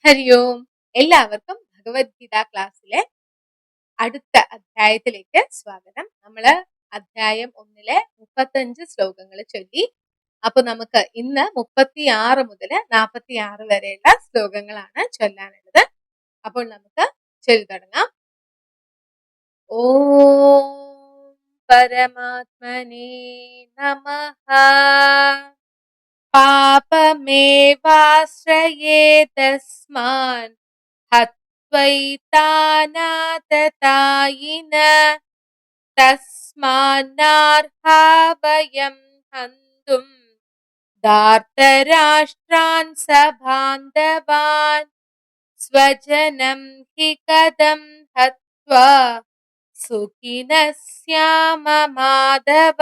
ഹരി ഓം. എല്ലാവർക്കും ഭഗവത്ഗീത ക്ലാസ്സിലെ അടുത്ത അധ്യായത്തിലേക്ക് സ്വാഗതം. നമ്മള് അധ്യായം 1 35 ശ്ലോകങ്ങൾ ചൊല്ലി. അപ്പൊ നമുക്ക് ഇന്ന് 36 മുതൽ 46 വരെയുള്ള ശ്ലോകങ്ങളാണ് ചൊല്ലാനുള്ളത്. അപ്പോൾ നമുക്ക് ചൊല്ലി തുടങ്ങാം. ഓം പരമാത്മനേ നമഃ. പാപമേവാശ്രയേതസ്മാൻ ഹത്വൈതാനാതതായിന തസ്മാന്നാർഹാ വയം ഹന്തും ധാർതരാഷ്ട്രാൻ സബാന്ധവാൻ സ്വജനം ഹി കഥം ഹത്വാ സുഖിനഃ സ്യാമ മാധവ.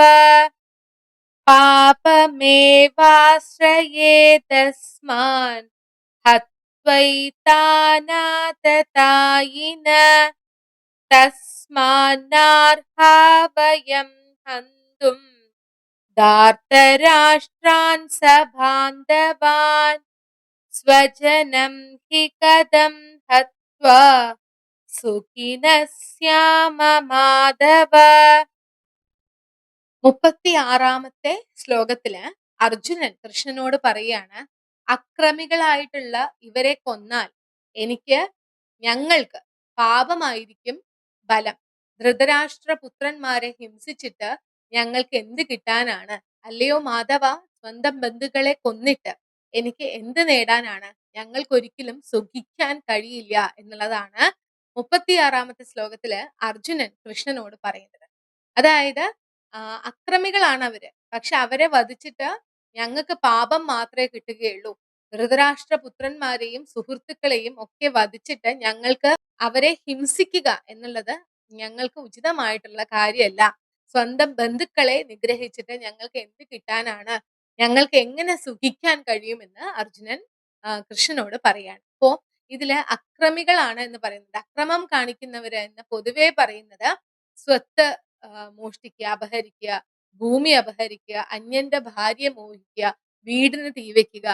പാപമേവാശ്രയേതസ്മാൻ ഹത്വൈതാനാതതായിന തസ്മാന്നാർഹാ വയം ഹന്തും ധാർതരാഷ്ട്രാൻ സബാന്ധവാൻ സ്വജനം ഹി കഥം ഹത്വാ സുഖിനഃ സ്യാമ മാധവ. 36-ാമത്തെ ശ്ലോകത്തില് അർജുനൻ കൃഷ്ണനോട് പറയാണ്, അക്രമികളായിട്ടുള്ള ഇവരെ കൊന്നാൽ ഞങ്ങൾക്ക് പാപമായിരിക്കും ബലം. ധൃതരാഷ്ട്രപുത്രന്മാരെ ഹിംസിച്ചിട്ട് ഞങ്ങൾക്ക് എന്ത് കിട്ടാനാണ്? അല്ലയോ മാധവ, സ്വന്തം ബന്ധുക്കളെ കൊന്നിട്ട് എനിക്ക് എന്ത് നേടാനാണ്? ഞങ്ങൾക്കൊരിക്കലും സുഖിക്കാൻ കഴിയില്ല എന്നുള്ളതാണ് 36-ാമത്തെ ശ്ലോകത്തില് അർജുനൻ കൃഷ്ണനോട് പറയുന്നത്. അതായത് അക്രമികളാണ് അവര്, പക്ഷെ അവരെ വധിച്ചിട്ട് ഞങ്ങൾക്ക് പാപം മാത്രമേ കിട്ടുകയുള്ളൂ. ധൃതരാഷ്ട്രപുത്രന്മാരെയും സുഹൃത്തുക്കളെയും ഒക്കെ വധിച്ചിട്ട് ഞങ്ങൾക്ക് അവരെ ഹിംസിക്കുക എന്നുള്ളത് ഞങ്ങൾക്ക് ഉചിതമായിട്ടുള്ള കാര്യമല്ല. സ്വന്തം ബന്ധുക്കളെ നിഗ്രഹിച്ചിട്ട് ഞങ്ങൾക്ക് എന്ത് കിട്ടാനാണ്? ഞങ്ങൾക്ക് എങ്ങനെ സുഖിക്കാൻ കഴിയുമെന്ന് അർജുനൻ കൃഷ്ണനോട് പറയാണ്. അപ്പോ ഇതില് അക്രമികളാണ് എന്ന് പറയുന്നത്, അക്രമം കാണിക്കുന്നവര് എന്ന് പൊതുവെ പറയുന്നത് സ്വത്ത് മോഷ്ടിക്കുക, അപഹരിക്കുക, ഭൂമി അപഹരിക്കുക, അന്യന്റെ ഭാര്യ മോഹിക്കുക, വീടിന് തീവെക്കുക,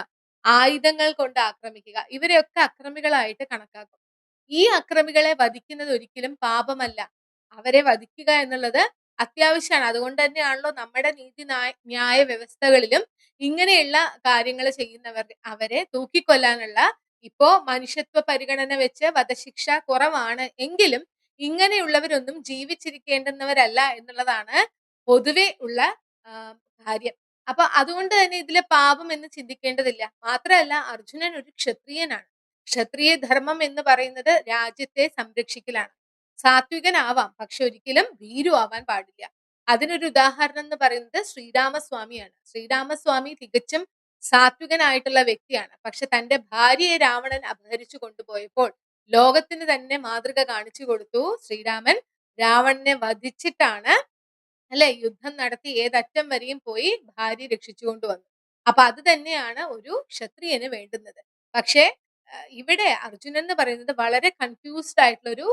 ആയുധങ്ങൾ കൊണ്ട് ആക്രമിക്കുക, ഇവരെയൊക്കെ അക്രമികളായിട്ട് കണക്കാക്കും. ഈ അക്രമികളെ വധിക്കുന്നത് ഒരിക്കലും പാപമല്ല. അവരെ വധിക്കുക എന്നുള്ളത് അത്യാവശ്യമാണ്. അതുകൊണ്ട് തന്നെയാണല്ലോ നമ്മുടെ നീതി ന്യായ വ്യവസ്ഥകളിലും ഇങ്ങനെയുള്ള കാര്യങ്ങൾ ചെയ്യുന്നവർ അവരെ തൂക്കിക്കൊല്ലാനുള്ള, ഇപ്പോ മനുഷ്യത്വ പരിഗണന വെച്ച് വധശിക്ഷ കുറവാണ് എങ്കിലും ഇങ്ങനെയുള്ളവരൊന്നും ജീവിച്ചിരിക്കേണ്ടുന്നവരല്ല എന്നുള്ളതാണ് പൊതുവെ ഉള്ള കാര്യം. അപ്പൊ അതുകൊണ്ട് തന്നെ ഇതിലെ പാപം എന്ന് ചിന്തിക്കേണ്ടതില്ല. മാത്രമല്ല, അർജുനൻ ഒരു ക്ഷത്രിയനാണ്. ക്ഷത്രിയ ധർമ്മം എന്ന് പറയുന്നത് രാജ്യത്തെ സംരക്ഷിക്കലാണ്. സാത്വികനാവാം, പക്ഷെ ഒരിക്കലും ഭീരു ആവാൻ പാടില്ല. അതിനൊരു ഉദാഹരണം എന്ന് പറയുന്നത് ശ്രീരാമസ്വാമിയാണ്. ശ്രീരാമസ്വാമി തികച്ചും സാത്വികനായിട്ടുള്ള വ്യക്തിയാണ്. പക്ഷെ തന്റെ ഭാര്യയെ രാവണൻ അപഹരിച്ചു കൊണ്ടുപോയപ്പോൾ ലോകത്തിന് തന്നെ മാതൃക കാണിച്ചു കൊടുത്തു. ശ്രീരാമൻ രാവണനെ വധിച്ചിട്ടാണ് യുദ്ധം നടത്തി ഏതറ്റം വരെയും പോയി ഭാര്യ രക്ഷിച്ചു കൊണ്ടുവന്നു. അപ്പൊ അത് തന്നെയാണ് ഒരു ക്ഷത്രിയന് വേണ്ടുന്നത്. പക്ഷെ ഇവിടെ അർജുനൻ എന്ന് പറയുന്നത് വളരെ കൺഫ്യൂസ്ഡ് ആയിട്ടുള്ള ഒരു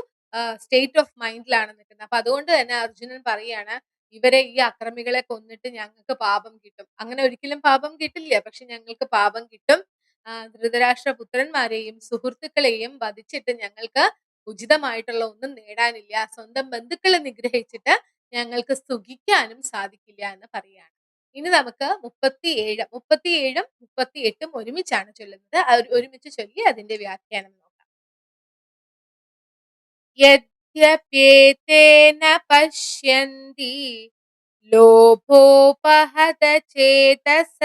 സ്റ്റേറ്റ് ഓഫ് മൈൻഡിലാണ് നിൽക്കുന്നത്. അപ്പൊ അതുകൊണ്ട് തന്നെ അർജുനൻ പറയാണ്, ഇവരെ ഈ അക്രമികളെ കൊന്നിട്ട് ഞങ്ങൾക്ക് പാപം കിട്ടും. അങ്ങനെ ഒരിക്കലും പാപം കിട്ടില്ല, പക്ഷെ ഞങ്ങൾക്ക് പാപം കിട്ടും. ധൃതരാഷ്ട്ര പുത്രന്മാരെയും സുഹൃത്തുക്കളെയും വധിച്ചിട്ട് ഞങ്ങൾക്ക് ഉചിതമായിട്ടുള്ള ഒന്നും നേടാനില്ല. സ്വന്തം ബന്ധുക്കളെ നിഗ്രഹിച്ചിട്ട് ഞങ്ങൾക്ക് സുഖിക്കാനും സാധിക്കില്ല എന്ന് പറയാണ്. ഇനി നമുക്ക് 37 37ഉം 38ഉം ഒരുമിച്ചാണ് ചൊല്ലുന്നത്. ഒരുമിച്ച് ചൊല്ലി അതിന്റെ വ്യാഖ്യാനം നോക്കാം. യദ്യപ്യേതേന പശ്യന്തി ലോഭോപഹത ചേതസ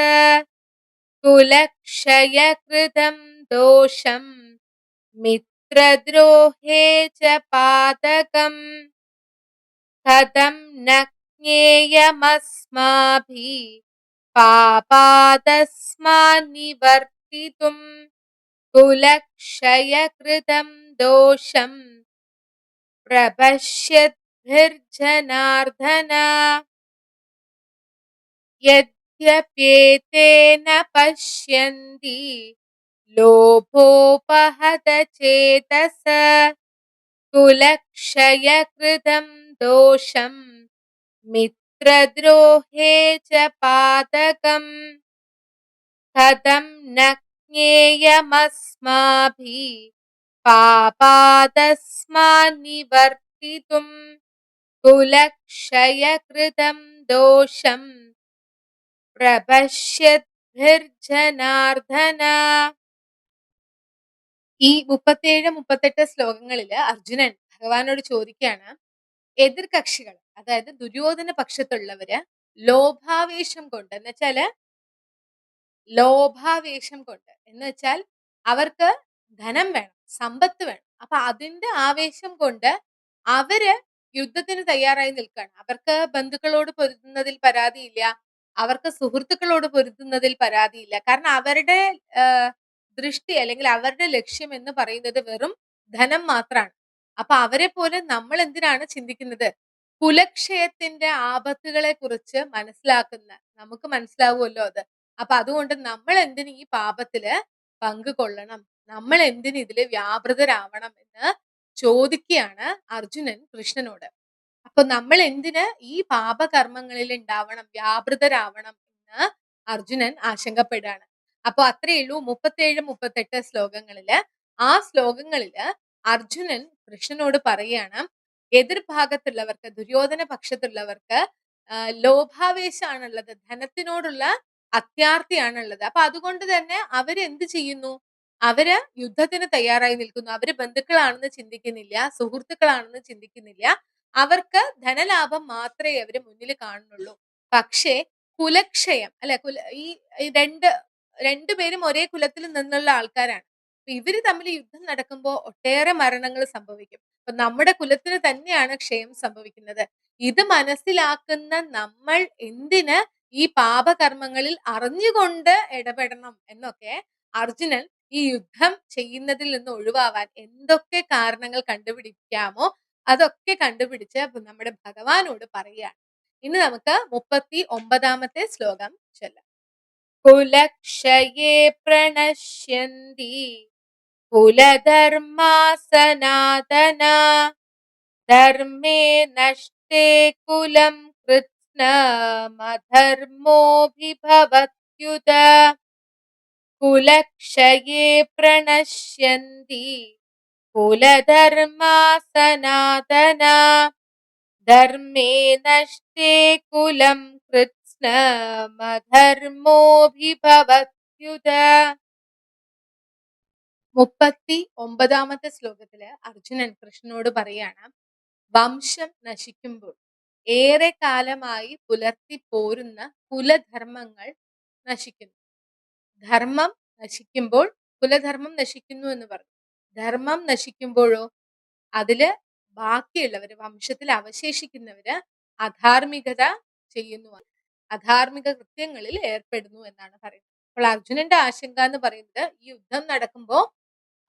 കുലക്ഷയകൃതം ദോഷം മിത്രദ്രോഹേ ച പാതകം കഥം ന ജ്ഞേയമസ്മാഭിഃ പാപാദസ്മാൻ നിവർത്തിതും കുലക്ഷയകൃതം ദോഷം പ്രപശ്യദ്ഭിർജനാർദ്ദന. യദ്യപ്യേതേന പശ്യന്തി ലോഭോപഹത ചേതസ കുലക്ഷയകൃതം ദോഷം മിത്രദ്രോഹേ ച പാതകം കഥം ന ज्ञेयमस्माभिः पापादस्मान्निवर्तितुम् कुलक्षयकृतं दोषं പ്രപശ്യദ്ഭിർജനാർദ്ദന. ഈ 37, 38 ശ്ലോകങ്ങളില് അർജുനൻ ഭഗവാനോട് ചോദിക്കുകയാണ്, എതിർ കക്ഷികൾ, അതായത് ദുര്യോധന പക്ഷത്തുള്ളവര് ലോഭാവേശം കൊണ്ട്, എന്ന് വെച്ചാൽ അവർക്ക് ധനം വേണം, സമ്പത്ത് വേണം. അപ്പൊ അതിന്റെ ആവേശം കൊണ്ട് അവര് യുദ്ധത്തിന് തയ്യാറായി നിൽക്കുകയാണ്. അവർക്ക് ബന്ധുക്കളോട് പൊരുതുന്നതിൽ പരാതിയില്ല, അവർക്ക് സുഹൃത്തുക്കളോട് പൊരുതുന്നതിൽ പരാതിയില്ല. കാരണം അവരുടെ ദൃഷ്ടി അല്ലെങ്കിൽ അവരുടെ ലക്ഷ്യം എന്ന് പറയുന്നത് വെറും ധനം മാത്രമാണ്. അപ്പൊ അവരെ പോലെ നമ്മൾ എന്തിനാണ് ചിന്തിക്കുന്നത്? കുലക്ഷയത്തിന്റെ ആപത്തുകളെ കുറിച്ച് മനസ്സിലാക്കുന്ന നമുക്ക് മനസ്സിലാവുമല്ലോ അത്. അപ്പൊ അതുകൊണ്ട് നമ്മൾ എന്തിന് ഈ പാപത്തില് പങ്കുകൊള്ളണം, നമ്മൾ എന്തിന് ഇതില് വ്യാപൃതരാവണം എന്ന് ചോദിക്കുകയാണ് അർജുനൻ കൃഷ്ണനോട്. അപ്പൊ നമ്മൾ എന്തിന് ഈ പാപകർമ്മങ്ങളിൽ ഉണ്ടാവണം, വ്യാപൃതരാവണം എന്ന് അർജുനൻ ആശങ്കപ്പെടുകയാണ്. അപ്പൊ അത്രയേ ഉള്ളൂ 37, 38 ശ്ലോകങ്ങളില്. ആ ശ്ലോകങ്ങളില് അർജുനൻ കൃഷ്ണനോട് പറയാണ്, എതിർഭാഗത്തുള്ളവർക്ക്, ദുര്യോധന പക്ഷത്തുള്ളവർക്ക് ലോഭാവേശമാണുള്ളത്, ധനത്തിനോടുള്ള അത്യാർത്തിയാണുള്ളത്. അപ്പൊ അതുകൊണ്ട് തന്നെ അവര് എന്ത് ചെയ്യുന്നു? അവര് യുദ്ധത്തിന് തയ്യാറായി നിൽക്കുന്നു. അവര് ബന്ധുക്കളാണെന്ന് ചിന്തിക്കുന്നില്ല, സുഹൃത്തുക്കളാണെന്ന് ചിന്തിക്കുന്നില്ല. അവർക്ക് ധനലാഭം മാത്രമേ അവര് മുന്നിൽ കാണുന്നുള്ളൂ. പക്ഷേ കുലക്ഷയം അല്ലെ, ഈ രണ്ടുപേരും ഒരേ കുലത്തിൽ നിന്നുള്ള ആൾക്കാരാണ്. അപ്പൊ ഇവര് തമ്മിൽ യുദ്ധം നടക്കുമ്പോൾ ഒട്ടേറെ മരണങ്ങൾ സംഭവിക്കും. അപ്പൊ നമ്മുടെ കുലത്തിന് തന്നെയാണ് ക്ഷയം സംഭവിക്കുന്നത്. ഇത് മനസ്സിലാക്കുന്ന നമ്മൾ എന്തിന് ഈ പാപകർമ്മങ്ങളിൽ അറിഞ്ഞുകൊണ്ട് ഇടപെടണം എന്നൊക്കെ അർജുനൻ ഈ യുദ്ധം ചെയ്യുന്നതിൽ നിന്ന് ഒഴിവാവാൻ എന്തൊക്കെ കാരണങ്ങൾ കണ്ടുപിടിക്കാമോ അതൊക്കെ കണ്ടുപിടിച്ച് നമ്മുടെ ഭഗവാനോട് പറയുകയാണ്. ഇനി നമുക്ക് 39 ശ്ലോകം ചൊല്ലാം. കുലക്ഷയേ പ്രണശ്യന്തി കുലധർമാ സനാതന ധർമ്മേ നഷ്ടേ കുലം കൃത്സ്നമധർമ്മോഭിഭവത്യുത. കുലക്ഷയേ പ്രണശ്യന്തി കുലധർമാ സനാതന ധർമ്മേ നഷ്ടേ കുലം കൃത്സ്നമധർമ്മോഭിഭവത്യുത. 39 ശ്ലോകത്തില് അർജുനൻ കൃഷ്ണനോട് പറയാണ്, വംശം നശിക്കുമ്പോൾ, ഏറെ കാലമായി പുലർത്തി പോരുന്ന കുലധർമ്മങ്ങൾ നശിക്കുന്നു. ധർമ്മം നശിക്കുമ്പോൾ, കുലധർമ്മം നശിക്കുന്നു എന്ന് പറഞ്ഞു. ധർമ്മം നശിക്കുമ്പോഴോ അതില് ബാക്കിയുള്ളവര്, വംശത്തിൽ അവശേഷിക്കുന്നവര് അധാർമികത ചെയ്യുന്നു, അധാർമിക കൃത്യങ്ങളിൽ ഏർപ്പെടുന്നു എന്നാണ് പറയുന്നത്. അപ്പോൾ അർജുനന്റെ ആശങ്ക എന്ന് പറയുന്നത്, ഈ യുദ്ധം നടക്കുമ്പോ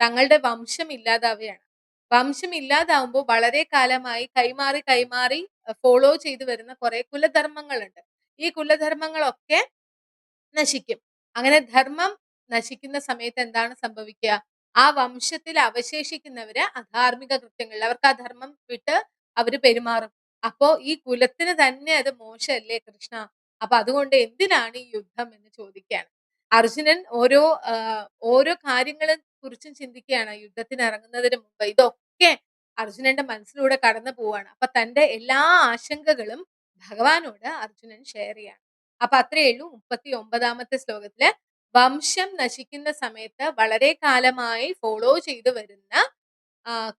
തങ്ങളുടെ വംശം ഇല്ലാതാവുകയാണ്. വംശം ഇല്ലാതാവുമ്പോൾ വളരെ കാലമായി കൈമാറി ഫോളോ ചെയ്തു വരുന്ന കുറെ കുലധർമ്മങ്ങളുണ്ട്. ഈ കുലധർമ്മങ്ങളൊക്കെ നശിക്കും. അങ്ങനെ ധർമ്മം നശിക്കുന്ന സമയത്ത് എന്താണ് സംഭവിക്കുക? ആ വംശത്തിൽ അവശേഷിക്കുന്നവര് അധാർമിക കൃത്യങ്ങളിൽ, അവർക്ക് ആ ധർമ്മം വിട്ട് അവര് പെരുമാറും. അപ്പോ ഈ കുലത്തിന് തന്നെ അത് മോശമല്ലേ കൃഷ്ണ? അപ്പൊ അതുകൊണ്ട് എന്തിനാണ് ഈ യുദ്ധം എന്ന് ചോദിക്കുകയാണ്. അർജുനൻ ഓരോ കാര്യങ്ങളെ കുറിച്ചും ചിന്തിക്കുകയാണ് യുദ്ധത്തിന് ഇറങ്ങുന്നതിന് മുമ്പ്. ഇതൊക്കെ അർജുനന്റെ മനസ്സിലൂടെ കടന്നു പോവാണ്. അപ്പൊ തന്റെ എല്ലാ ആശങ്കകളും ഭഗവാനോട് അർജുനൻ ഷെയർ ചെയ്യാണ്. അപ്പൊ അത്രയേ ഉള്ളൂ 39 ശ്ലോകത്തില്. വംശം നശിക്കുന്ന സമയത്ത് വളരെ കാലമായി ഫോളോ ചെയ്തു വരുന്ന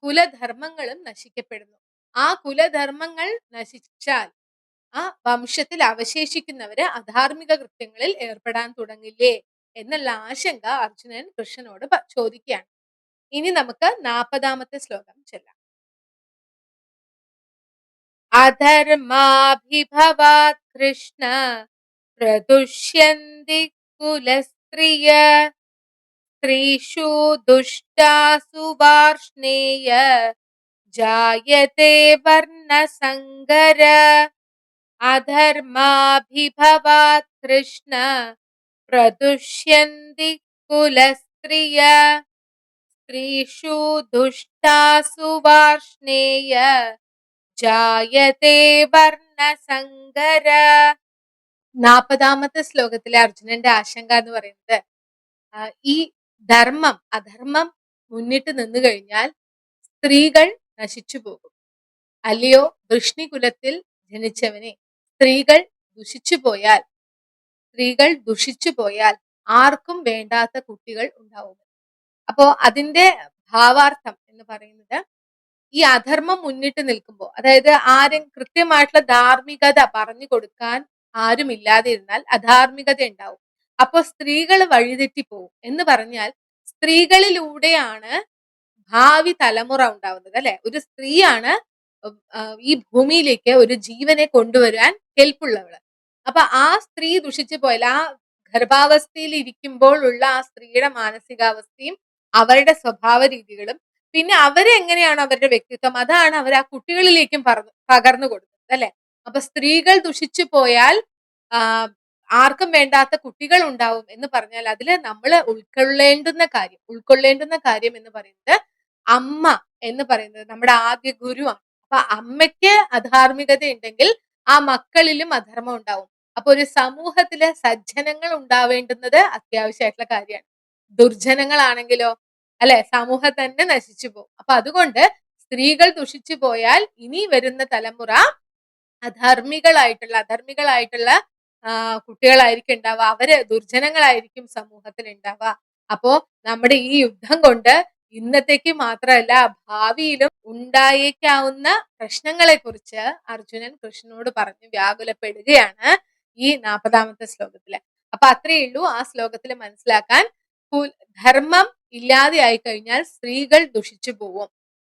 കുലധർമ്മങ്ങളും നശിക്കപ്പെടുന്നു. ആ കുലധർമ്മങ്ങൾ നശിച്ചാൽ ആ വംശത്തിൽ അവശേഷിക്കുന്നവര് അധാർമിക കൃത്യങ്ങളിൽ ഏർപ്പെടാൻ തുടങ്ങില്ലേ എന്നുള്ള ആശങ്ക അർജുനൻ കൃഷ്ണനോട് ചോദിക്കുകയാണ്. ഇനി നമുക്ക് 40 ശ്ലോകം ചെല്ലാം. അധർമാഭിഭവാത് കൃഷ്ണ പ്രതുഷ്യന്തി കുലസ്ത്രിയ സ്ത്രീഷു ദുഷ്ടാസു വാർഷ്ണേയ ജായത്തെ വർണ്ണസങ്കര. അധർമാഭിഭവാത് കൃഷ്ണ പ്രതുഷ്യന്തി കുലസ്ത്രിയ സ്ത്രീഷു ദുഷ്ടാസു വാർഷ്ണേയ ജായത്തെ വർണ്ണസങ്കര. 40 ശ്ലോകത്തിലെ അർജുനന്റെ ആശങ്ക എന്ന് പറയുന്നത്, ഈ ധർമ്മം, അധർമ്മം മുന്നിട്ട് നിന്ന് കഴിഞ്ഞാൽ സ്ത്രീകൾ നശിച്ചു പോകും. അല്ലയോ വൃഷ്ണികുലത്തിൽ ജനിച്ചവനെ, സ്ത്രീകൾ ദുഷിച്ചു പോയാൽ സ്ത്രീകൾ ദുഷിച്ചു പോയാൽ ആർക്കും വേണ്ടാത്ത കുട്ടികൾ ഉണ്ടാവും. അപ്പോ അതിന്റെ ഭാവാർത്ഥം എന്ന് പറയുന്നത്, ഈ അധർമ്മം മുന്നിട്ട് നിൽക്കുമ്പോൾ, അതായത് ആരും കൃത്യമായിട്ടുള്ള ധാർമ്മികത പറഞ്ഞു കൊടുക്കാൻ ആരുമില്ലാതെ ഇരുന്നാൽ അധാർമികത ഉണ്ടാവും. അപ്പൊ സ്ത്രീകൾ വഴിതെറ്റി പോകും എന്ന് പറഞ്ഞാൽ, സ്ത്രീകളിലൂടെയാണ് ഭാവി തലമുറ ഉണ്ടാവുന്നത്, അല്ലെ? ഒരു സ്ത്രീയാണ് ഈ ഭൂമിയിലേക്ക് ഒരു ജീവനെ കൊണ്ടുവരാൻ കെൽപ്പുള്ളവള്. അപ്പൊ ആ സ്ത്രീ ദുഷിച്ചു പോയാൽ, ആ ഗർഭാവസ്ഥയിൽ ഇരിക്കുമ്പോൾ ഉള്ള ആ സ്ത്രീയുടെ മാനസികാവസ്ഥയും അവരുടെ സ്വഭാവ രീതികളും, പിന്നെ അവരെങ്ങനെയാണ് അവരുടെ വ്യക്തിത്വം, അതാണ് അവർ ആ കുട്ടികളിലേക്കും പകർന്നു കൊടുക്കുന്നത്, അല്ലെ? അപ്പൊ സ്ത്രീകൾ ദുഷിച്ചു പോയാൽ ആ ആർക്കും വേണ്ടാത്ത കുട്ടികൾ ഉണ്ടാവും എന്ന് പറഞ്ഞാൽ, അതില് നമ്മൾ ഉൾക്കൊള്ളേണ്ടുന്ന കാര്യം എന്ന് പറയുന്നത്, അമ്മ എന്ന് പറയുന്നത് നമ്മുടെ ആദ്യ ഗുരുവാണ്. അപ്പൊ അമ്മയ്ക്ക് അധാർമികത ഉണ്ടെങ്കിൽ ആ മക്കളിലും അധർമ്മം ഉണ്ടാവും. അപ്പൊ ഒരു സമൂഹത്തില് സജ്ജനങ്ങൾ ഉണ്ടാവേണ്ടുന്നത് അത്യാവശ്യമായിട്ടുള്ള കാര്യമാണ്. ദുർജനങ്ങളാണെങ്കിലോ, അല്ലെ, സമൂഹം തന്നെ നശിച്ചു പോകും. അപ്പൊ അതുകൊണ്ട് സ്ത്രീകൾ ദുഷിച്ചു പോയാൽ ഇനി വരുന്ന തലമുറ അധർമ്മികളായിട്ടുള്ള കുട്ടികളായിരിക്കും ഉണ്ടാവുക. അവര് ദുർജനങ്ങളായിരിക്കും സമൂഹത്തിൽ ഉണ്ടാവുക. അപ്പോ നമ്മുടെ ഈ യുദ്ധം കൊണ്ട് ഇന്നത്തേക്ക് മാത്രമല്ല, ഭാവിയിലും ഉണ്ടായേക്കാവുന്ന പ്രശ്നങ്ങളെ കുറിച്ച് അർജുനൻ കൃഷ്ണനോട് പറഞ്ഞു വ്യാകുലപ്പെടുകയാണ് ഈ 40-ാമത്തെ ശ്ലോകത്തില്. അപ്പൊ അത്രയേ ഉള്ളൂ ആ ശ്ലോകത്തിൽ മനസ്സിലാക്കാൻ. ധർമ്മം ഇല്ലാതെ ആയി കഴിഞ്ഞാൽ സ്ത്രീകൾ ദുഷിച്ചു പോവും.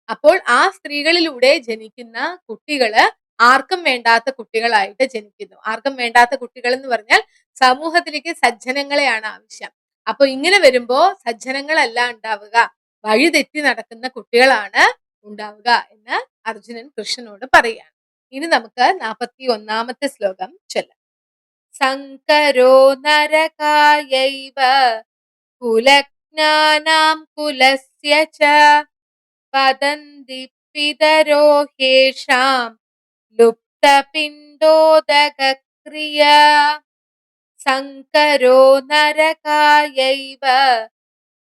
അപ്പോൾ ആ സ്ത്രീകളിലൂടെ ജനിക്കുന്ന കുട്ടികള് ആർക്കും വേണ്ടാത്ത കുട്ടികളായിട്ട് ജനിക്കുന്നു. ആർക്കും വേണ്ടാത്ത കുട്ടികൾ എന്ന് പറഞ്ഞാൽ സമൂഹത്തിലേക്ക് സജ്ജനങ്ങളെയാണ് ആവശ്യം. അപ്പൊ ഇങ്ങനെ വരുമ്പോ സജ്ജനങ്ങളല്ല ഉണ്ടാവുക, വഴിതെറ്റി നടക്കുന്ന കുട്ടികളാണ് ഉണ്ടാവുക എന്ന് അർജുനൻ കൃഷ്ണനോട് പറയുകയാണ്. ഇനി നമുക്ക് 41-ാമത്തെ ശ്ലോകം ചൊല്ലാം. സങ്കരോ നരകായൈവ കുലജ്ഞാനാം കുലസ്യ ച വദന്തി പിതരോ ഹേഷാം ലുപ്തപിണ്ഡോദകക്രിയ. സങ്കരോ നരകായൈവ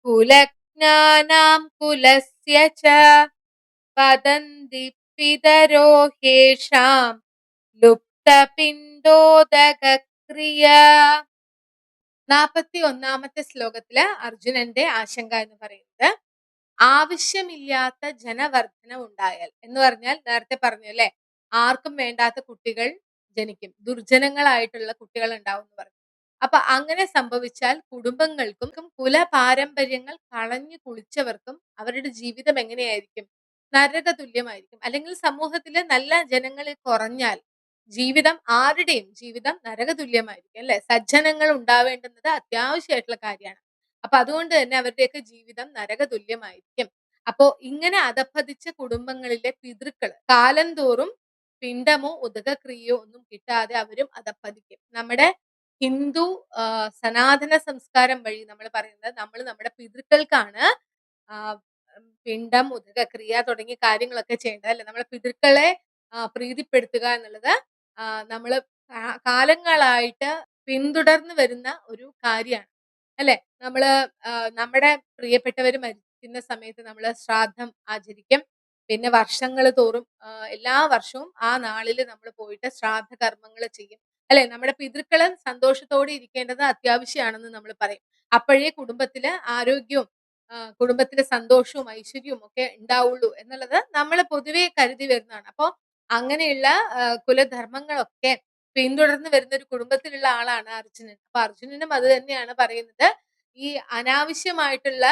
കുലജ്ഞാനാം കുലസ്യ ച വദന്തി പിതരോ ഹേഷാം ലുപ്തപിണ്ഡോദകക്രിയ. 41-ാമത്തെ ശ്ലോകത്തില് അർജുനന്റെ ആശങ്ക എന്ന് പറയുന്നത്, ആവശ്യമില്ലാത്ത ജനവർദ്ധന ഉണ്ടായാൽ, എന്ന് പറഞ്ഞാൽ നേരത്തെ പറഞ്ഞു അല്ലെ, ആർക്കും വേണ്ടാത്ത കുട്ടികൾ ജനിക്കും, ദുർജനങ്ങളായിട്ടുള്ള കുട്ടികൾ ഉണ്ടാവും എന്ന് പറഞ്ഞു. അപ്പൊ അങ്ങനെ സംഭവിച്ചാൽ കുടുംബങ്ങൾക്കും കുല പാരമ്പര്യങ്ങൾ കളഞ്ഞു കുളിച്ചവർക്കും അവരുടെ ജീവിതം എങ്ങനെയായിരിക്കും? നരക തുല്യമായിരിക്കും. അല്ലെങ്കിൽ സമൂഹത്തില് നല്ല ജനങ്ങൾ കുറഞ്ഞാൽ ആരുടെയും ജീവിതം നരക തുല്യമായിരിക്കും, അല്ലെ? സജ്ജനങ്ങൾ ഉണ്ടാവേണ്ടുന്നത് അത്യാവശ്യമായിട്ടുള്ള കാര്യമാണ്. അപ്പൊ അതുകൊണ്ട് തന്നെ അവരുടെയൊക്കെ ജീവിതം നരക തുല്യമായിരിക്കും. അപ്പോ ഇങ്ങനെ അധപ്പതിച്ച കുടുംബങ്ങളിലെ പിതൃക്കള് കാലം തോറും പിണ്ടമോ ഉദകക്രിയയോ ഒന്നും കിട്ടാതെ അവരും അധപ്പതിക്കും. നമ്മുടെ ഹിന്ദു സനാതന സംസ്കാരം വഴി നമ്മൾ പറയുന്നത്, നമ്മൾ നമ്മുടെ പിതൃക്കൾക്കാണ് പിണ്ടം, ഉദകക്രിയ തുടങ്ങിയ കാര്യങ്ങളൊക്കെ ചെയ്യേണ്ടത്, അല്ലെ? നമ്മുടെ പിതൃക്കളെ പ്രീതിപ്പെടുത്തുക എന്നുള്ളത് നമ്മള് കാലങ്ങളായിട്ട് പിന്തുടർന്നു വരുന്ന ഒരു കാര്യമാണ്, അല്ലെ? നമ്മള് നമ്മുടെ പ്രിയപ്പെട്ടവര് മരിക്കുന്ന സമയത്ത് നമ്മൾ ശ്രാദ്ധം ആചരിക്കും. പിന്നെ വർഷങ്ങൾ തോറും എല്ലാ വർഷവും ആ നാളില് നമ്മൾ പോയിട്ട് ശ്രാദ്ധ കർമ്മങ്ങൾ ചെയ്യും, അല്ലെ? നമ്മുടെ പിതൃക്കള് സന്തോഷത്തോടെ ഇരിക്കേണ്ടത് അത്യാവശ്യമാണെന്ന് നമ്മൾ പറയും. അപ്പോഴേ കുടുംബത്തില് ആരോഗ്യവും കുടുംബത്തിലെ സന്തോഷവും ഐശ്വര്യവും ഒക്കെ ഉണ്ടാവുള്ളൂ എന്നുള്ളത് നമ്മൾ പൊതുവെ കരുതി വരുന്നതാണ്. അപ്പോ അങ്ങനെയുള്ള കുലധർമ്മങ്ങളൊക്കെ പിന്തുടർന്ന് വരുന്ന ഒരു കുടുംബത്തിലുള്ള ആളാണ് അർജുനൻ. അപ്പൊ അർജുനനും അത് തന്നെയാണ് പറയുന്നത്. ഈ അനാവശ്യമായിട്ടുള്ള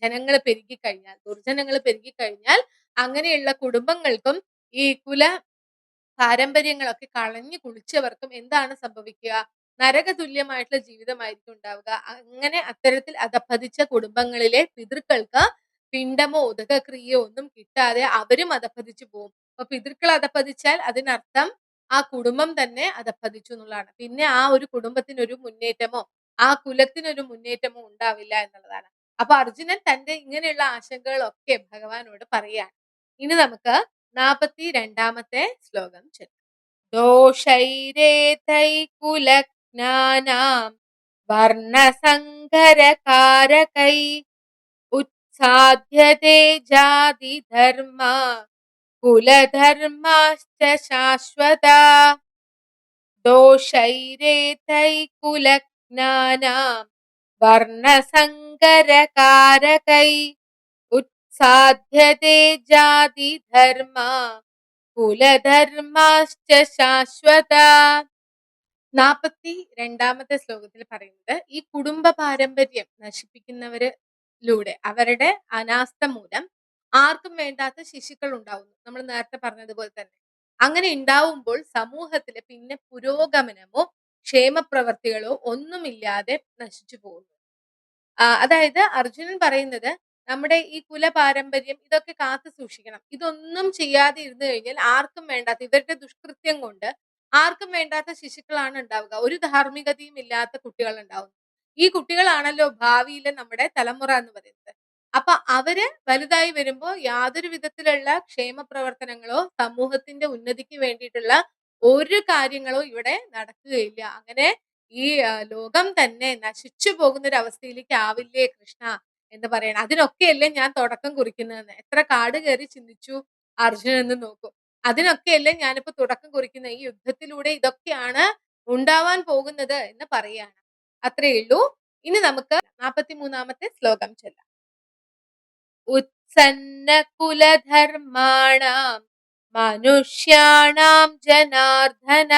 ജനങ്ങൾ പെരുകിക്കഴിഞ്ഞാൽ, ദുർജനങ്ങൾ പെരുകിക്കഴിഞ്ഞാൽ, അങ്ങനെയുള്ള കുടുംബങ്ങൾക്കും ഈ കുല പാരമ്പര്യങ്ങളൊക്കെ കളഞ്ഞു കുളിച്ചവർക്കും എന്താണ് സംഭവിക്കുക? നരക തുല്യമായിട്ടുള്ള ജീവിതമായിരിക്കും ഉണ്ടാവുക. അങ്ങനെ അത്തരത്തിൽ അധപ്പതിച്ച കുടുംബങ്ങളിലെ പിതൃക്കൾക്ക് പിണ്ടമോ ഉദകക്രിയയോ ഒന്നും കിട്ടാതെ അവരും അധപ്പതിച്ചു പോകും. അപ്പൊ പിതൃക്കൾ അധപ്പതിച്ചാൽ അതിനർത്ഥം ആ കുടുംബം തന്നെ അധപ്പതിച്ചു എന്നുള്ളതാണ്. പിന്നെ ആ ഒരു കുടുംബത്തിനൊരു മുന്നേറ്റമോ ആ കുലത്തിനൊരു മുന്നേറ്റമോ ഉണ്ടാവില്ല എന്നുള്ളതാണ്. അപ്പൊ അർജുനൻ തന്റെ ഇങ്ങനെയുള്ള ആശങ്കകളൊക്കെ ഭഗവാനോട് പറയാണ്. ഇനി നമുക്ക് 42-ാമത്തെ ശ്ലോകം ചൊല്ലാം. ദോഷൈരേതൈ കുലജ്ഞാനാം വർണ്ണസങ്കരമോഹിതാം वर्णसङ्करकारकै उत्साध्यते जातिधर्मा कुलधर्माश्च शाश्वता दोषैरेतैकुलज्ञानां वर्णसङ्करकारकै उत्साध्यते जातिधर्मा കുലധർമാശ്ച ശാശ്വത. 42ാമത്തെ ശ്ലോകത്തിൽ പറയുന്നത് ഈ കുടുംബ പാരമ്പര്യം നശിപ്പിക്കുന്നവരിലൂടെ അവരുടെ അനാസ്ഥ മൂലം ആർക്കും വേണ്ടാത്ത ശിശുക്കൾ ഉണ്ടാവുന്നു. നമ്മൾ നേരത്തെ പറഞ്ഞതുപോലെ തന്നെ അങ്ങനെ ഉണ്ടാവുമ്പോൾ സമൂഹത്തില് പിന്നെ പുരോഗമനമോ ക്ഷേമപ്രവർത്തികളോ ഒന്നുമില്ലാതെ നശിച്ചു പോകുന്നു. അതായത് അർജുനൻ പറയുന്നത് നമ്മുടെ ഈ കുലപാരമ്പര്യം ഇതൊക്കെ കാത്തു സൂക്ഷിക്കണം. ഇതൊന്നും ചെയ്യാതെ ഇരുന്നു കഴിഞ്ഞാൽ ആർക്കും വേണ്ടാത്ത ഇവരുടെ ദുഷ്കൃത്യം കൊണ്ട് ആർക്കും വേണ്ടാത്ത ശിശുക്കളാണ് ഉണ്ടാവുക. ഒരു ധാർമ്മികതയും ഇല്ലാത്ത കുട്ടികൾ ഉണ്ടാവുന്നു. ഈ കുട്ടികളാണല്ലോ ഭാവിയിലെ നമ്മുടെ തലമുറ എന്ന് പറയുന്നത്. അപ്പൊ അവര് വലുതായി വരുമ്പോ യാതൊരു വിധത്തിലുള്ള ക്ഷേമ പ്രവർത്തനങ്ങളോ സമൂഹത്തിന്റെ ഉന്നതിക്ക് വേണ്ടിയിട്ടുള്ള ഒരു കാര്യങ്ങളോ ഇവിടെ നടക്കുകയില്ല. അങ്ങനെ ഈ ലോകം തന്നെ നശിച്ചു പോകുന്ന ഒരു അവസ്ഥയിലേക്ക് ആവില്ലേ കൃഷ്ണ എന്ന് പറയണം. അതിനൊക്കെയല്ലേ ഞാൻ തുടക്കം കുറിക്കുന്നതെന്ന്. എത്ര കാട് കയറി ചിന്തിച്ചു അർജുനൻ എന്ന് നോക്കൂ. അതിനൊക്കെയല്ലേ ഞാനിപ്പോ തുടക്കം കുറിക്കുന്നത്. ഈ യുദ്ധത്തിലൂടെ ഇതൊക്കെയാണ് ഉണ്ടാവാൻ പോകുന്നത് എന്ന് പറയാണ്. അത്രയേ ഉള്ളൂ. ഇനി നമുക്ക് 43ാമത്തെ ശ്ലോകം ചൊല്ലാം. ഉത്സന്ന കുലധർമാണാം മനുഷ്യാണാം ജനാർദ്ദന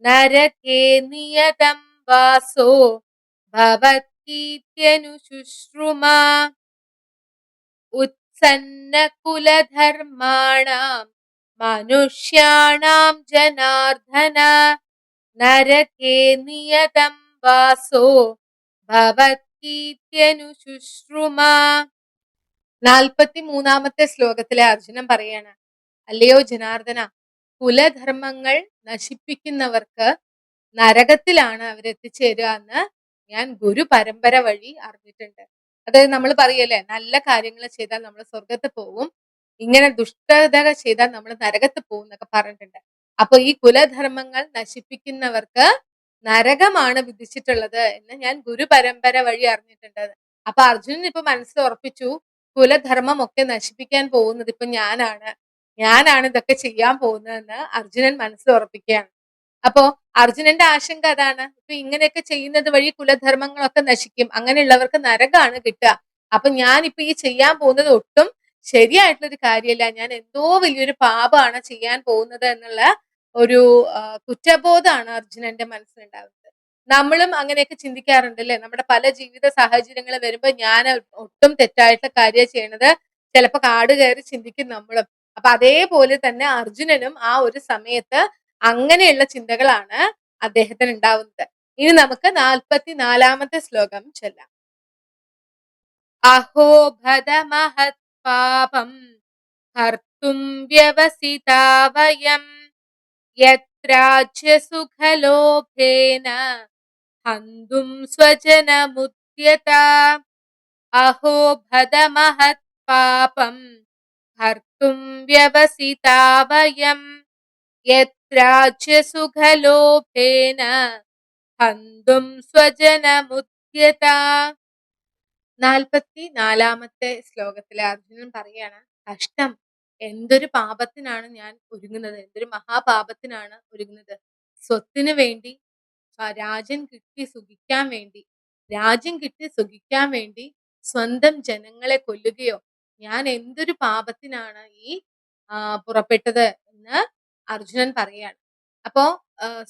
നരകേ നിയതം വാസോ ഭവത്കീത്യനുശുശ്രുമാ. ഉത്സന്ന കുലധർമാണാം മനുഷ്യാണാം ജനാർദ്ദന നരകേ നിയതം വാസോ ഭവത്കീത്യനുശുശ്രുമാ. 43ാമത്തെ ശ്ലോകത്തിലെ അർജുനൻ പറയാണ്, അല്ലയോ ജനാർദ്ദന, കുലധർമ്മങ്ങൾ നശിപ്പിക്കുന്നവർക്ക് നരകത്തിലാണ് അവരെത്തിച്ചേരുക എന്ന് ഞാൻ ഗുരു പരമ്പര വഴി അറിഞ്ഞിട്ടുണ്ട്. അതായത് നമ്മൾ പറയല്ലേ, നല്ല കാര്യങ്ങൾ ചെയ്താൽ നമ്മൾ സ്വർഗത്ത് പോവും, ഇങ്ങനെ ദുഷ്ടത ചെയ്താൽ നമ്മൾ നരകത്ത് പോകും എന്നൊക്കെ പറഞ്ഞിട്ടുണ്ട്. അപ്പൊ ഈ കുലധർമ്മങ്ങൾ നശിപ്പിക്കുന്നവർക്ക് നരകമാണ് വിധിച്ചിട്ടുള്ളത് എന്ന് ഞാൻ ഗുരു പരമ്പര വഴി അറിഞ്ഞിട്ടുണ്ട്. അപ്പൊ അർജുനൻ ഇപ്പൊ മനസ്സിൽ ഉറപ്പിച്ചു, കുലധർമ്മം ഒക്കെ നശിപ്പിക്കാൻ പോകുന്നത് ഇപ്പൊ ഞാനാണ് ഇതൊക്കെ ചെയ്യാൻ പോകുന്നതെന്ന് അർജുനൻ മനസ്സിൽ ഉറപ്പിക്കുകയാണ്. അപ്പോ അർജുനന്റെ ആശങ്ക അതാണ്. ഇപ്പൊ ഇങ്ങനെയൊക്കെ ചെയ്യുന്നത് വഴി കുലധർമ്മങ്ങളൊക്കെ നശിക്കും, അങ്ങനെയുള്ളവർക്ക് നരകമാണ് കിട്ടുക. അപ്പൊ ഞാൻ ഇപ്പൊ ഈ ചെയ്യാൻ പോകുന്നത് ഒട്ടും ശരിയായിട്ടുള്ള ഒരു കാര്യമല്ല, ഞാൻ എന്തോ വലിയൊരു പാപമാണ് ചെയ്യാൻ പോകുന്നത് എന്നുള്ള ഒരു കുറ്റബോധമാണ് അർജുനന്റെ മനസ്സിലുണ്ടാകുന്നത്. നമ്മളും അങ്ങനെയൊക്കെ ചിന്തിക്കാറുണ്ട് അല്ലെ? നമ്മുടെ പല ജീവിത സാഹചര്യങ്ങൾ വരുമ്പോ ഞാൻ ഒട്ടും തെറ്റായിട്ടുള്ള കാര്യം ചെയ്യണത് ചിലപ്പോ കാട് കയറി ചിന്തിക്കും നമ്മളും. അപ്പൊ അതേപോലെ തന്നെ അർജുനനും ആ ഒരു സമയത്ത് അങ്ങനെയുള്ള ചിന്തകളാണ് അദ്ദേഹത്തിന് ഉണ്ടാവുന്നത്. ഇനി നമുക്ക് 44ാമത്തെ ശ്ലോകം ചൊല്ലാം. അഹോ ഭദ മഹത് പാപം കർത്തും വ്യവസിതാ വയം യത്രാജ്യ സുഖലോഭേന ഹന്തും സ്വജനമുദ്യത. അഹോ ഭദ മഹത് പാപം കർത്തും വ്യവസിതാ വയം യത്രാജ്യ സുഖലോഭേന ഹന്തും സ്വജനമുദ്യത. 44ാമത്തെ ശ്ലോകത്തിലെ അർജുനൻ പറയാണ്, കഷ്ടം, എന്തൊരു പാപത്തിനാണ് ഞാൻ ഒരുങ്ങുന്നത്, എന്തൊരു മഹാപാപത്തിനാണ് ഒരുങ്ങുന്നത്. സ്വത്തിന് വേണ്ടി, രാജ്യം കിട്ടി സുഖിക്കാൻ വേണ്ടി സ്വന്തം ജനങ്ങളെ കൊല്ലുകയോ, ഞാൻ എന്തൊരു പാപത്തിനാണ് ഈ പുറപ്പെട്ടത് എന്ന് അർജുനൻ പറയാണ്. അപ്പോ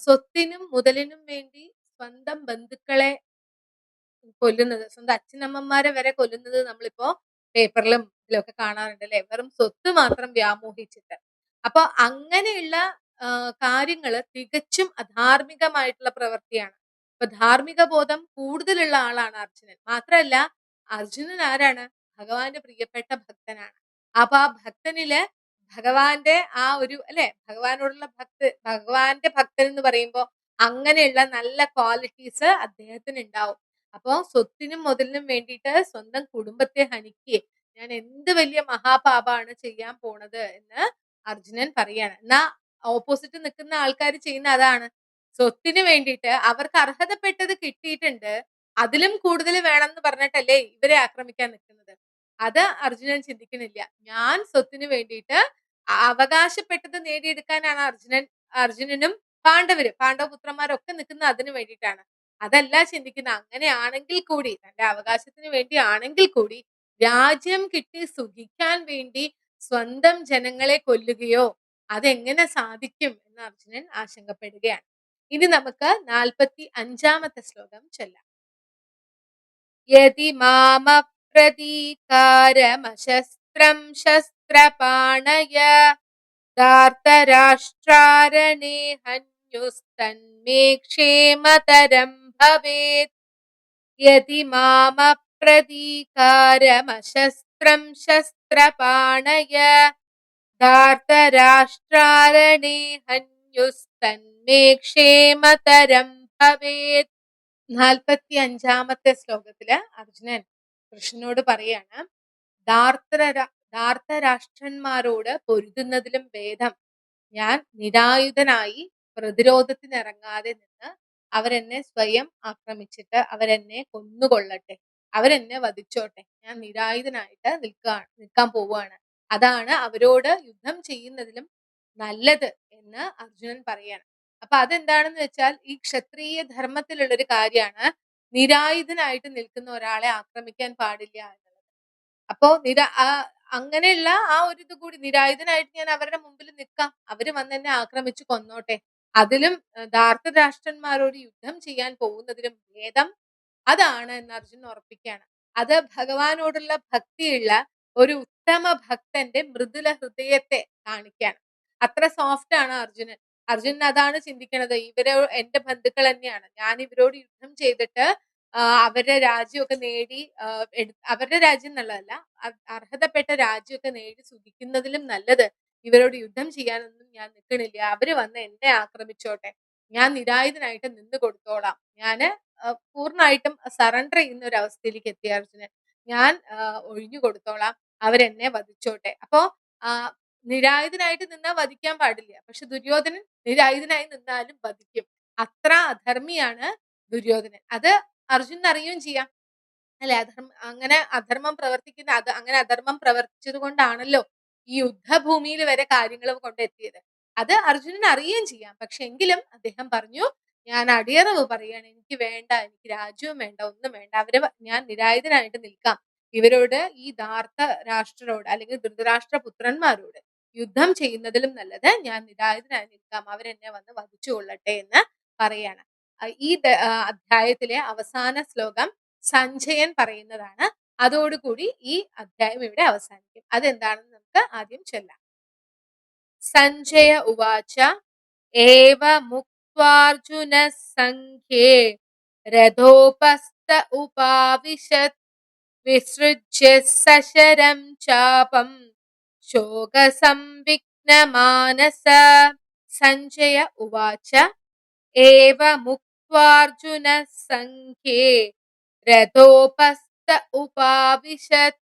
സ്വത്തിനും മുതലിനും വേണ്ടി സ്വന്തം ബന്ധുക്കളെ കൊല്ലുന്നത്, സ്വന്തം അച്ഛനമ്മമാരെ വരെ കൊല്ലുന്നത് നമ്മളിപ്പോ പേപ്പറിലും ഇതിലൊക്കെ കാണാറുണ്ട് അല്ലെ? വെറും സ്വത്ത് മാത്രം വ്യാമോഹിച്ചിട്ട്. അപ്പൊ അങ്ങനെയുള്ള കാര്യങ്ങള് തികച്ചും അധാർമികമായിട്ടുള്ള പ്രവൃത്തിയാണ്. അപ്പൊ ധാർമ്മിക ബോധം കൂടുതലുള്ള ആളാണ് അർജുനൻ. മാത്രമല്ല അർജുനൻ ആരാണ്? ഭഗവാന്റെ പ്രിയപ്പെട്ട ഭക്തനാണ്. അപ്പൊ ആ ഭക്തനില് ഭഗവാന്റെ ആ ഒരു അല്ലെ, ഭഗവാനോടുള്ള ഭഗവാന്റെ ഭക്തൻ എന്ന് പറയുമ്പോ അങ്ങനെയുള്ള നല്ല ക്വാളിറ്റീസ് അദ്ദേഹത്തിന് ഉണ്ടാവും. അപ്പോ സ്വത്തിനും മുതലിനും വേണ്ടിയിട്ട് സ്വന്തം കുടുംബത്തെ ഹനിക്കുകയെ, ഞാൻ എന്ത് വലിയ മഹാപാപാണ് ചെയ്യാൻ പോണത് എന്ന് അർജുനൻ പറയാണ്. എന്നാ ഓപ്പോസിറ്റ് നിൽക്കുന്ന ആൾക്കാർ ചെയ്യുന്ന അതാണ്. സ്വത്തിന് വേണ്ടിയിട്ട് അവർക്ക് അർഹതപ്പെട്ടത് കിട്ടിയിട്ടുണ്ട്, അതിലും കൂടുതൽ വേണമെന്ന് പറഞ്ഞിട്ടല്ലേ ഇവരെ ആക്രമിക്കാൻ നിൽക്കുന്നത്. അത് അർജുനൻ ചിന്തിക്കുന്നില്ല. ഞാൻ സ്വത്തിന് വേണ്ടിയിട്ട് അവകാശപ്പെട്ടത് നേടിയെടുക്കാനാണ് അർജുനനും പാണ്ഡവപുത്രന്മാരൊക്കെ നിൽക്കുന്നത് അതിന് വേണ്ടിയിട്ടാണ്. അതല്ല ചിന്തിക്കുന്നത്. അങ്ങനെയാണെങ്കിൽ കൂടി തന്റെ അവകാശത്തിന് വേണ്ടിയാണെങ്കിൽ കൂടി രാജ്യം കിട്ടി സുഖിക്കാൻ വേണ്ടി സ്വന്തം ജനങ്ങളെ കൊല്ലുകയോ അതെങ്ങനെ സാധിക്കും എന്ന് അർജുനൻ ആശങ്കപ്പെടുകയാണ്. ഇനി നമുക്ക് 45-ാമത്തെ ശ്ലോകം ചൊല്ലാം. യതി മാമപ്രതീകാരമശസ്ത്രം ശസ്ത്രപാണയ ധാർത്തരാഷ്ട്രാരണേ ഹന്യുസ്തന്മേ ക്ഷേമതരം ഭവേത്. യതി മാമപ്രതീകാരമശസ്ത്രം ശസ്ത്രപാണയ ധാർത്തരാഷ്ട്രാരണേ ഹന്യുസ്തന്മേ ക്ഷേമതരം ഭവേത്. 45-ാമത്തെ ശ്ലോകത്തില് അർജുനൻ കൃഷ്ണനോട് പറയാണ്, ധാർത്തരാഷ്ട്രന്മാരോട് പൊരുതുന്നതിലും ഭേദം ഞാൻ നിരായുധനായി പ്രതിരോധത്തിനിറങ്ങാതെ നിന്ന് അവരെന്നെ സ്വയം ആക്രമിച്ചിട്ട് അവരെന്നെ കൊന്നുകൊള്ളട്ടെ, അവരെന്നെ വധിച്ചോട്ടെ, ഞാൻ നിരായുധനായിട്ട് നിൽക്കാൻ പോവുകയാണ്, അതാണ് അവരോട് യുദ്ധം ചെയ്യുന്നതിലും നല്ലത് എന്ന് അർജുനൻ പറയാണ്. അപ്പൊ അതെന്താണെന്ന് വെച്ചാൽ ഈ ക്ഷത്രിയ ധർമ്മത്തിലുള്ള ഒരു കാര്യമാണ് നിരായുധനായിട്ട് നിൽക്കുന്ന ഒരാളെ ആക്രമിക്കാൻ പാടില്ല എന്നുള്ളത്. അപ്പോ അങ്ങനെയുള്ള ആ ഒരു ഇത് കൂടി നിരായുധനായിട്ട് ഞാൻ അവരുടെ മുമ്പിൽ നിൽക്കാം, അവര് വന്ന് എന്നെ ആക്രമിച്ചു കൊന്നോട്ടെ, അതിലും ധാർത്തരാഷ്ട്രന്മാരോട് യുദ്ധം ചെയ്യാൻ പോകുന്നതിലും ഭേദം അതാണ് എന്ന് അർജുനൻ ഉറപ്പിക്കുകയാണ്. അത് ഭഗവാനോടുള്ള ഭക്തിയുള്ള ഒരു ഉത്തമ ഭക്തന്റെ മൃദുല ഹൃദയത്തെ കാണിക്കുകയാണ്. അത്ര സോഫ്റ്റ് ആണ് അർജുനൻ. അർജുനൻ അതാണ് ചിന്തിക്കണത്. ഇവരെ എന്റെ ബന്ധുക്കൾ തന്നെയാണ്, ഞാൻ ഇവരോട് യുദ്ധം ചെയ്തിട്ട് അവരുടെ രാജ്യമൊക്കെ നേടി അവരുടെ രാജ്യം എന്നുള്ളതല്ല, അർഹതപ്പെട്ട രാജ്യമൊക്കെ നേടി സുഖിക്കുന്നതിലും നല്ലത് ഇവരോട് യുദ്ധം ചെയ്യാനൊന്നും ഞാൻ നിൽക്കണില്ല. അവര് വന്ന് എന്നെ ആക്രമിച്ചോട്ടെ, ഞാൻ നിരായുധനായിട്ട് നിന്ന് കൊടുത്തോളാം, ഞാന് പൂർണ്ണമായിട്ടും സറണ്ടർ ചെയ്യുന്ന ഒരു അവസ്ഥയിലേക്ക് എത്തിയ അർജുനൻ. ഞാൻ ഒഴിഞ്ഞു കൊടുത്തോളാം, അവരെന്നെ വധിച്ചോട്ടെ. അപ്പോ നിരായുധനായിട്ട് നിന്നാൽ വധിക്കാൻ പാടില്ല, പക്ഷെ ദുര്യോധനൻ നിരായുധനായി നിന്നാലും വധിക്കും. അത്ര അധർമ്മിയാണ് ദുര്യോധനൻ. അത് അർജുനൻ അറിയുകയും ചെയ്യാം അല്ലെ. അങ്ങനെ അധർമ്മം പ്രവർത്തിച്ചത് കൊണ്ടാണല്ലോ ഈ യുദ്ധഭൂമിയിൽ വരെ കാര്യങ്ങൾ കൊണ്ടെത്തിയത്. അത് അർജുനൻ അറിയുകയും ചെയ്യാം. പക്ഷെ എങ്കിലും അദ്ദേഹം പറഞ്ഞു, ഞാൻ അടിയറവ് പറയാണ്, എനിക്ക് വേണ്ട, എനിക്ക് രാജ്യവും വേണ്ട, ഒന്നും വേണ്ട, ഞാൻ നിരായുധനായിട്ട് നിൽക്കാം, ഇവരോട് ഈ ധാർത്ത രാഷ്ട്രരോട് അല്ലെങ്കിൽ ധൃതരാഷ്ട്ര പുത്രന്മാരോട് യുദ്ധം ചെയ്യുന്നതിലും നല്ലത് ഞാൻ നിരായുധനായി നിൽക്കാം, അവരെന്നെ വന്ന് വധിച്ചു കൊള്ളട്ടെ എന്ന് പറയാണ്. ഈ അധ്യായത്തിലെ അവസാന ശ്ലോകം സഞ്ജയൻ പറയുന്നതാണ്. അതോടുകൂടി ഈ അധ്യായം ഇവിടെ അവസാനിക്കും. അതെന്താണെന്ന് നമുക്ക് ആദ്യം ചൊല്ലാം. സഞ്ജയ ഉവാച ഏവ മുക്വാർജുന സംഖ്യേ രഥോപസ്ഥ ഉപാവിശത് വിസൃജ്യ സശരം ചാപം ശോകസംവിഘ്നമാനസ. സഞ്ജയ ഉവാച ഏവ മുക്വാർജുന സംഖ്യേ രഥോപസ്ഥ ഉപാവിശത്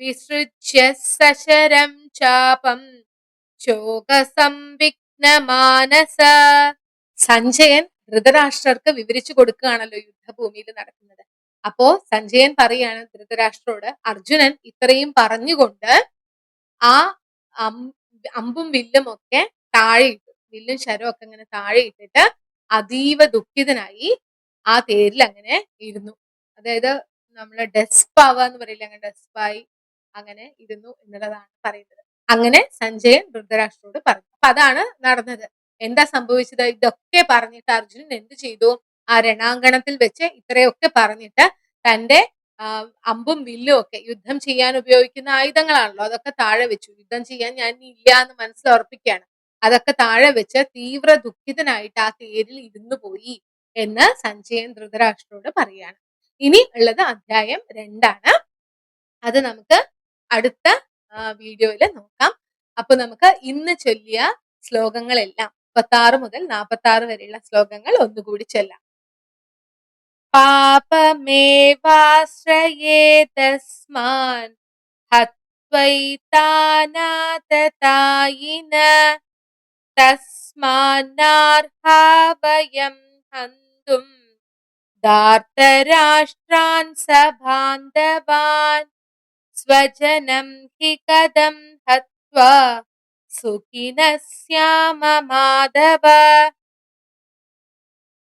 വിസൃജ്യ സശരം ചാപം ശോകസംവിഘ്നമാനസ. സഞ്ജയൻ ധൃതരാഷ്ട്രർക്ക് വിവരിച്ചു കൊടുക്കുകയാണല്ലോ യുദ്ധഭൂമിയിൽ നടക്കുന്നത്. അപ്പോ സഞ്ജയൻ പറയാണ് ധൃതരാഷ്ട്രോട്, അർജുനൻ ഇത്രയും പറഞ്ഞുകൊണ്ട് ആ അമ്പും വില്ലും ഒക്കെ താഴെ ഇട്ടു, വില്ലും ശരവും ഒക്കെ ഇങ്ങനെ താഴെ ഇട്ടിട്ട് അതീവ ദുഃഖിതനായി ആ തേരിൽ അങ്ങനെ ഇരുന്നു. അതായത് നമ്മള് ഡെസ്പാവുക എന്ന് പറയില്ല, അങ്ങനെ ഡെസ്പായി അങ്ങനെ ഇരുന്നു എന്നുള്ളതാണ് പറയുന്നത്. അങ്ങനെ സഞ്ജയൻ ധൃതരാഷ്ട്രോട് പറഞ്ഞു. അപ്പൊ അതാണ് നടന്നത്. എന്താ സംഭവിച്ചത്? ഇതൊക്കെ പറഞ്ഞിട്ട് അർജുനൻ എന്ത് ചെയ്തു? ആ രണാങ്കണത്തിൽ വെച്ച് ഇത്രയൊക്കെ പറഞ്ഞിട്ട് തന്റെ അമ്പും വില്ലും ഒക്കെ യുദ്ധം ചെയ്യാൻ ഉപയോഗിക്കുന്ന ആയുധങ്ങളാണല്ലോ, അതൊക്കെ താഴെ വെച്ചു. യുദ്ധം ചെയ്യാൻ ഞാൻ ഇല്ല എന്ന് മനസ്സിലുറപ്പിക്കുകയാണ്. അതൊക്കെ താഴെ വെച്ച് തീവ്ര ദുഃഖിതനായിട്ട് ആ തേരിൽ ഇരുന്നു പോയി എന്ന് സഞ്ജയൻ ധൃതരാഷ്ട്രോട് പറയാണ്. ഇനി ഉള്ളത് അധ്യായം 2 അത് നമുക്ക് അടുത്ത വീഡിയോയിൽ നോക്കാം. അപ്പൊ നമുക്ക് ഇന്ന് ചൊല്ലിയ ശ്ലോകങ്ങളെല്ലാം 36 മുതൽ 46 വരെയുള്ള ശ്ലോകങ്ങൾ ഒന്നുകൂടി ചൊല്ലാം. പാപമേവാശ്രയേതസ്മാൻ ഹത്വൈതാനാതതായിന തസ്മാന്നാർഹാ വയം ഹന്തും धार्तराष्ट्रान् सबान्धवान् स्वजनं हि कथं हत्वा सुखिनः स्याम माधव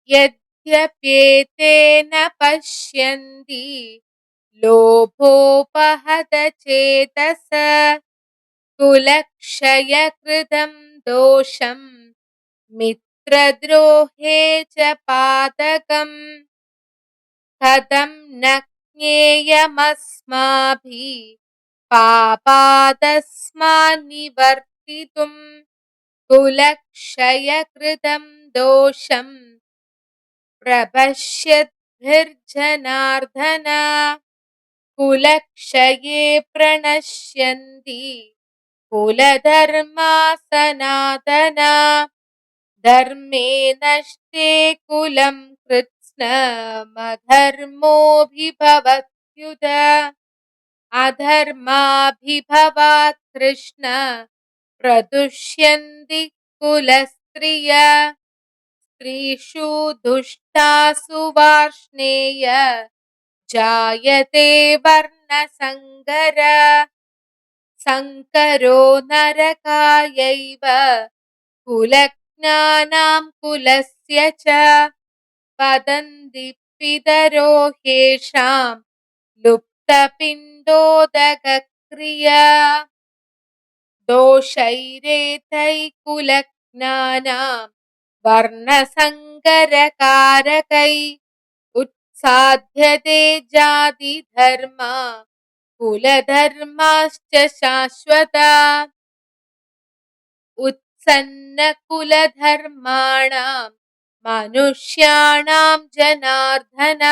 यद्यप्येतेन पश्यन्ति लोभोपहतचेतस कुलक्षयकृतं दोषं मित्रद्रोहे च पातकम् कथं न ज्ञेयमस्माभिः पापादस्मान्निवर्तितुम् कुलक्षयकृतं दोषं प्रपश्यद्भिर्जनार्दन कुलक्षये प्रणश्यन्ति कुलधर्मा सनातना धर्मे नष्टे कुलं कृत्स्नमधर्मोऽभिभवत्युत अधर्माभिभवात् कृष्ण प्रदुष्यन्ति कुलस्त्रिय स्त्रीषु दुष्टासु वार्ष्णेय जायते वर्णसङ्कर संकरो नरकायैव कुलज्ञानां कुलस्य च वदन्ति पितरो ह्येषां लुप्तपिण्डोदकक्रिया दोषैरेतैः कुलज्ञानां वर्णसङ्करकारकैः उत्साध्यते जातिधर्मा कुलधर्माश्च शाश्वता उत्सन्नकुलधर्माणां मनुष्याणां जनार्दन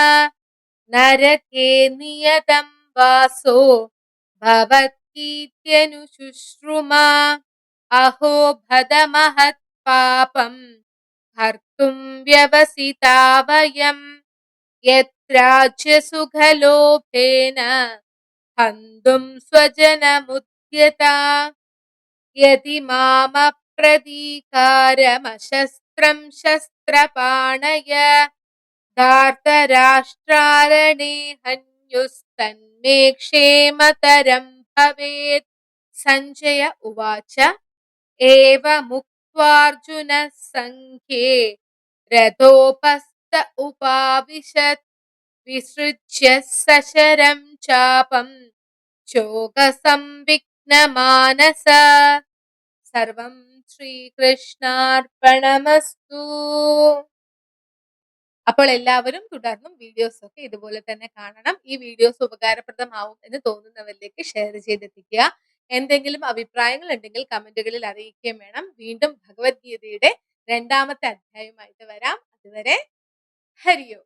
नरके नियतं वासो भवतीत्यनुशुश्रुमा अहो भदमहत् पापं कर्तुं व्यवसिता वयं यत्राज्यसुखलोभेन हन्तुं स्वजनमुद्यता यदि मामप्रतीकारमशस्त्रं शस्त्रपाणय धार्तराष्ट्रारणे हन्युस्तन्मे क्षेमतरं भवेत् सञ्जय उवाच एवमुक्त्वार्जुनः सङ्ख्ये रथोपस्थ उपाविशत् विसृज्य सशरं चापं शोकसंविघ्नमानस സർവം ശ്രീകൃഷ്ണാർപ്പണമസ്തു. അപ്പോൾ എല്ലാവരും തുടർന്നും വീഡിയോസ് ഒക്കെ ഇതുപോലെ തന്നെ കാണണം. ഈ വീഡിയോസ് ഉപകാരപ്രദമാവും എന്ന് തോന്നുന്നവരിലേക്ക് ഷെയർ ചെയ്തെത്തിക്കുക. എന്തെങ്കിലും അഭിപ്രായങ്ങൾ ഉണ്ടെങ്കിൽ കമന്റുകളിൽ അറിയിക്കുകയും വേണം. വീണ്ടും ഭഗവത്ഗീതയുടെ 2ാമത്തെ അധ്യായമായിട്ട് വരാം. അതുവരെ ഹരിയോ.